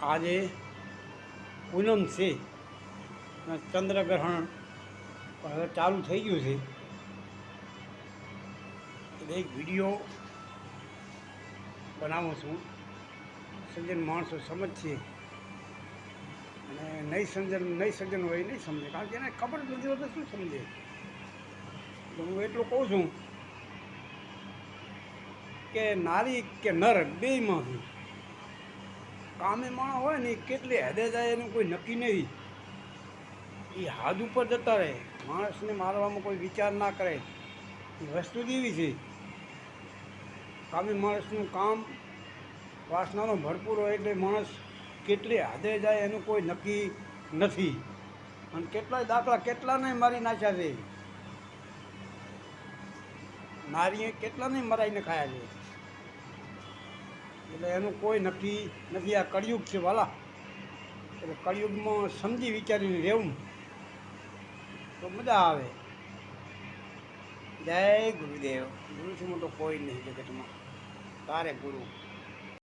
આજે પૂનમ છે અને ચંદ્રગ્રહણ હવે ચાલુ થઈ ગયું છે. એટલે એક વિડીયો બનાવું છું. સજ્જન માણસો સમજશે અને નહીં સજ્જન હોય નહીં સમજે, કારણ કે એને ખબર જ નથી હોતી શું સમજે. તો હું એટલું કહું છું કે નારી કે નર બેયમાંથી કામે માણસ હોય ને કેટલી હદે જાય એનું કોઈ નક્કી નહીં. એ હાથ ઉપર જતા રહે, માણસને મારવામાં કોઈ વિચાર ના કરે. એ વસ્તુ જ એવી છે. કામે માણસનું કામ વાસનાનો ભરપૂર હોય એટલે માણસ કેટલી હદે જાય એનું કોઈ નક્કી નથી. અને કેટલાય દાખલા કેટલાને મારી નાખ્યા છે. નારીએ કેટલાને મરાઈને ખાયા છે. એટલે એનું કોઈ નક્કી નથી. આ કળિયુગ છે વાલા. એટલે કળિયુગમાં સમજી વિચારીને રહેવું તો મજા આવે. જય ગુરુદેવ. ગુરુથી મોટો કોઈ નહીં જગતમાં. તારે ગુરુ.